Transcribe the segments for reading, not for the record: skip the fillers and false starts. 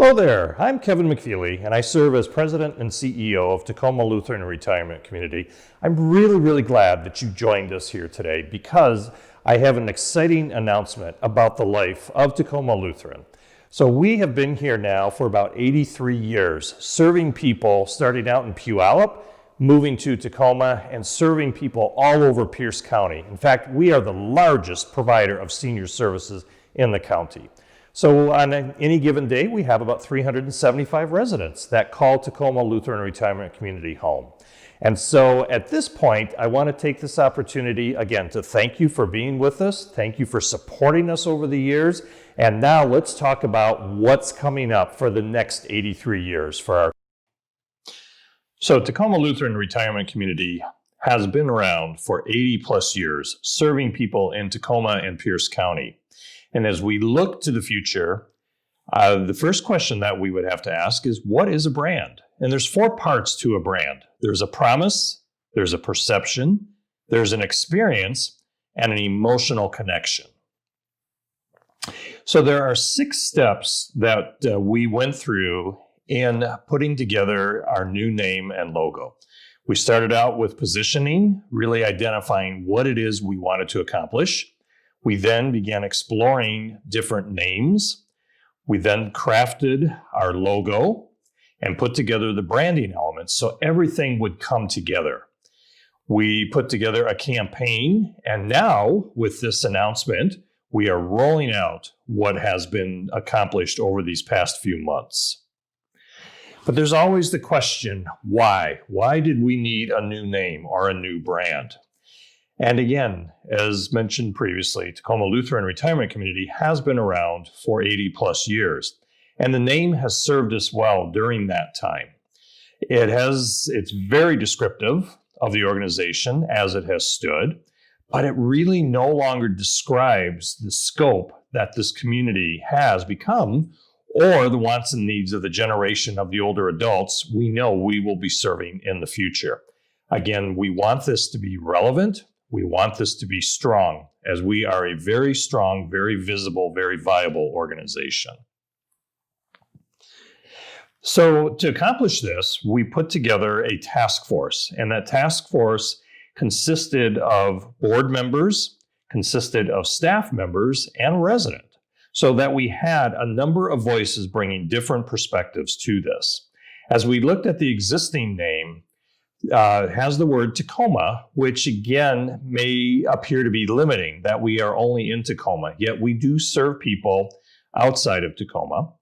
Hello there, I'm Kevin McFeely, and I serve as President and CEO of Tacoma Lutheran Retirement Community. I'm really glad that you joined us here today because I have an exciting announcement about the life of Tacoma Lutheran. So we have been here now for about 83 years, serving people starting out in Puyallup, moving to Tacoma, and serving people all over Pierce County. In fact, we are the largest provider of senior services in the county. So on any given day, we have about 375 residents that call Tacoma Lutheran Retirement Community home. And so at this point, I want to take this opportunity again to thank you for being with us. Thank you for supporting us over the years. And now let's talk about what's coming up for the next 83 years for our. So Tacoma Lutheran Retirement Community has been around for 80 plus years, serving people in Tacoma and Pierce County. And as we look to the future, the first question that we would have to ask is, what is a brand? And there's four parts to a brand. There's a promise, there's a perception, there's an experience, and an emotional connection. So there are 6 steps that we went through in putting together our new name and logo. We started out with positioning, really identifying what it is we wanted to accomplish. We then began exploring different names. We then crafted our logo and put together the branding elements so everything would come together. We put together a campaign, and now with this announcement, we are rolling out what has been accomplished over these past few months. But there's always the question, why? Why did we need a new name or a new brand? And again, as mentioned previously, Tacoma Lutheran Retirement Community has been around for 80 plus years, and the name has served us well during that time. It's very descriptive of the organization as it has stood, but it really no longer describes the scope that this community has become or the wants and needs of the generation of the older adults we know we will be serving in the future. Again, we want this to be relevant. We want this to be strong, as we are a very strong, very visible, very viable organization. So to accomplish this, we put together a task force, and that task force consisted of board members, consisted of staff members, and resident, so that we had a number of voices bringing different perspectives to this. As we looked at the existing name, has the word Tacoma, which again may appear to be limiting, that we are only in Tacoma, yet we do serve people outside of Tacoma.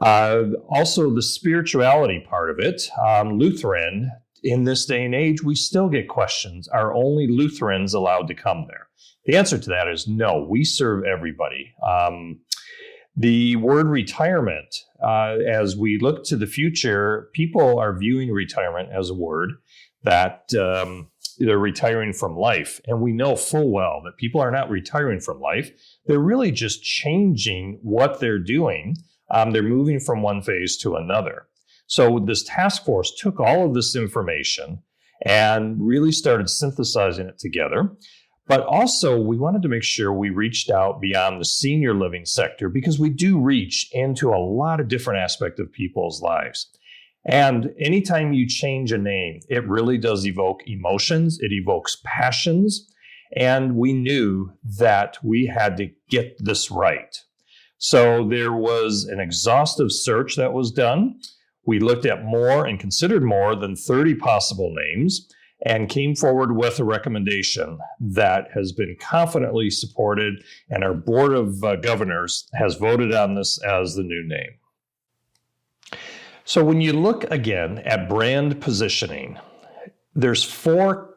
Also, the spirituality part of it, Lutheran, in this day and age, we still get questions, are only Lutherans allowed to come there? The answer to that is no, we serve everybody. The word retirement, as we look to the future, people are viewing retirement as a word that they're retiring from life. And we know full well that people are not retiring from life. They're really just changing what they're doing. They're moving from one phase to another. So this task force took all of this information and really started synthesizing it together. But also, we wanted to make sure we reached out beyond the senior living sector, because we do reach into a lot of different aspects of people's lives. And anytime you change a name, it really does evoke emotions, it evokes passions, and we knew that we had to get this right. So there was an exhaustive search that was done. We looked at more and considered more than 30 possible names, and came forward with a recommendation that has been confidently supported, and our Board of Governors has voted on this as the new name. So when you look again at brand positioning, there's 4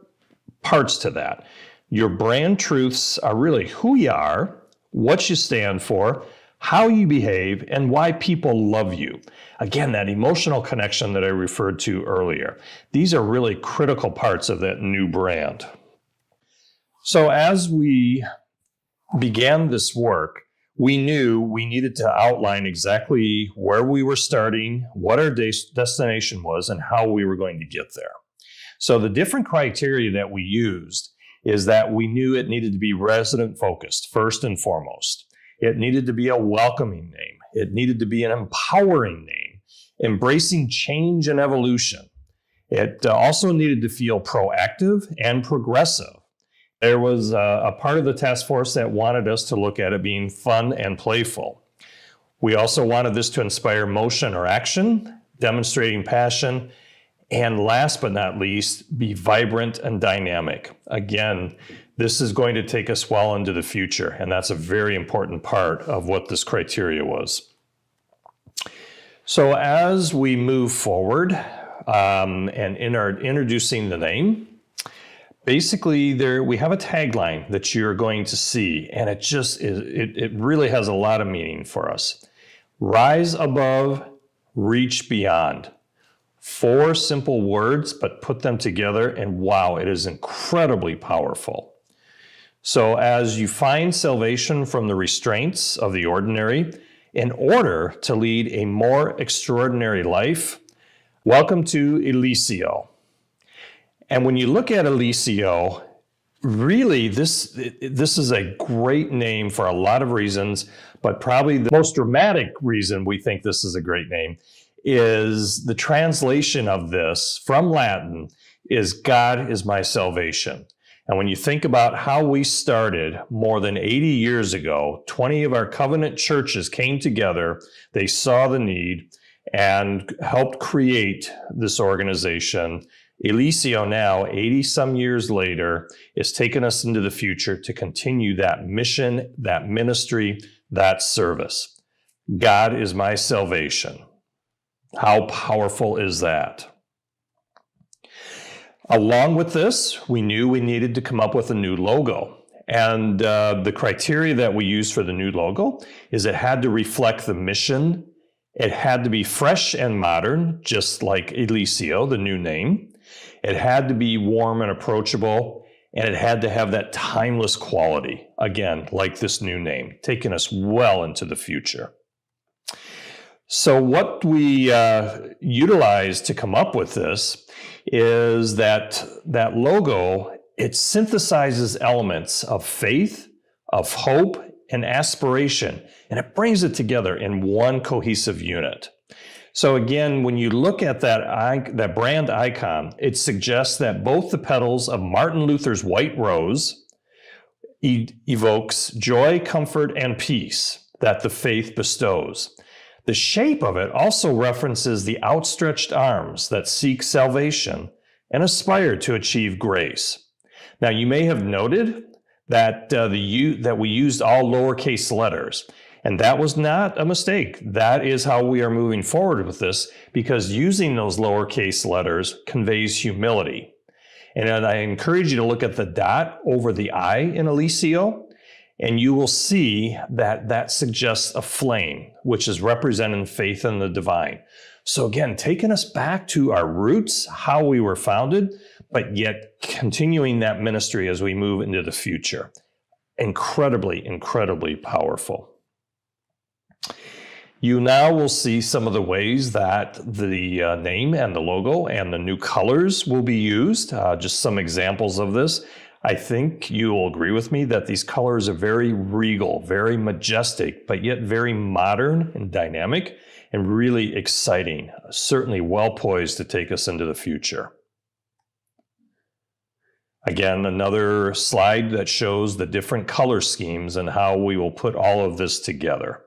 parts to that. Your brand truths are really who you are, what you stand for, how you behave, and why people love you. Again, that emotional connection that I referred to earlier. These are really critical parts of that new brand. So as we began this work, we knew we needed to outline exactly where we were starting, what our destination was, and how we were going to get there. So the different criteria that we used is that we knew it needed to be resident focused, first and foremost. It needed to be a welcoming name. It needed to be an empowering name, embracing change and evolution. It also needed to feel proactive and progressive. There was a part of the task force that wanted us to look at it being fun and playful. We also wanted this to inspire motion or action, demonstrating passion, and last but not least, be vibrant and dynamic. Again, this is going to take us well into the future, and that's a very important part of what this criteria was. So as we move forward and introducing the name, basically we have a tagline that you're going to see, and it really has a lot of meaning for us. Rise above, reach beyond. 4 simple words, but put them together, and wow, it is incredibly powerful. So as you find salvation from the restraints of the ordinary, in order to lead a more extraordinary life, welcome to Elysio. And when you look at Elysio, really this is a great name for a lot of reasons, but probably the most dramatic reason we think this is a great name is the translation of this from Latin is God is my salvation. And when you think about how we started more than 80 years ago, 20 of our covenant churches came together, they saw the need and helped create this organization. Elysio now, 80 some years later, is taking us into the future to continue that mission, that ministry, that service. God is my salvation. How powerful is that? Along with this, we knew we needed to come up with a new logo. And the criteria that we used for the new logo is it had to reflect the mission. It had to be fresh and modern, just like Elysio, the new name. It had to be warm and approachable, and it had to have that timeless quality, again, like this new name, taking us well into the future. So what we utilized to come up with this is that logo, it synthesizes elements of faith, of hope, and aspiration, and it brings it together in one cohesive unit. So again, when you look at that brand icon, it suggests that both the petals of Martin Luther's white rose evokes joy, comfort, and peace that the faith bestows. The shape of it also references the outstretched arms that seek salvation and aspire to achieve grace. Now, you may have noted that we used all lowercase letters, and that was not a mistake. That is how we are moving forward with this, because using those lowercase letters conveys humility. And I encourage you to look at the dot over the I in Elysio, and you will see that suggests a flame, which is representing faith in the divine. So again, taking us back to our roots, how we were founded, but yet continuing that ministry as we move into the future. Incredibly, incredibly powerful. You now will see some of the ways that the name and the logo and the new colors will be used. Just some examples of this. I think you will agree with me that these colors are very regal, very majestic, but yet very modern and dynamic and really exciting. Certainly well poised to take us into the future. Again, another slide that shows the different color schemes and how we will put all of this together.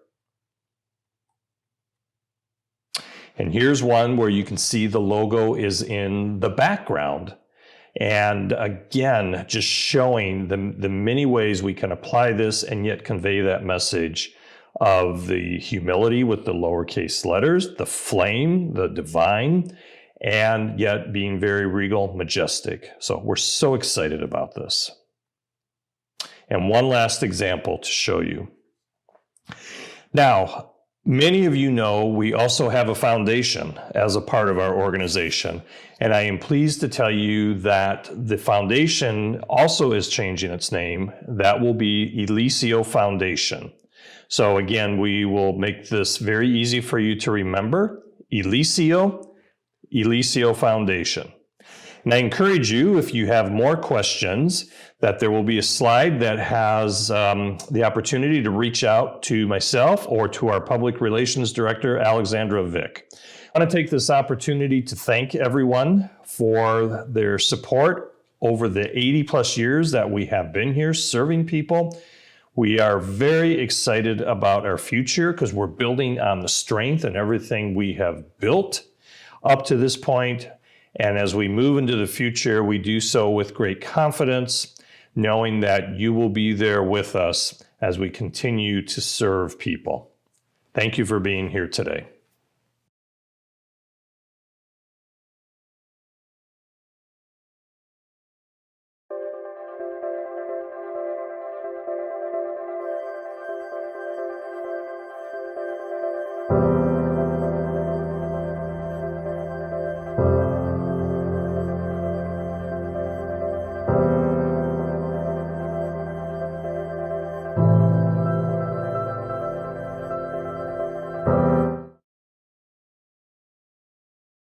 And here's one where you can see the logo is in the background. And again, just showing the many ways we can apply this and yet convey that message of the humility with the lowercase letters, the flame, the divine, and yet being very regal, majestic. So we're so excited about this. And one last example to show you. Now, many of you know we also have a foundation as a part of our organization, and I am pleased to tell you that the foundation also is changing its name. That will be Elysio Foundation. So again, we will make this very easy for you to remember. Elysio Foundation. And I encourage you, if you have more questions, that there will be a slide that has the opportunity to reach out to myself or to our Public Relations Director, Alexandra Vick. I want to take this opportunity to thank everyone for their support over the 80 plus years that we have been here serving people. We are very excited about our future because we're building on the strength and everything we have built up to this point. And as we move into the future, we do so with great confidence, knowing that you will be there with us as we continue to serve people. Thank you for being here today.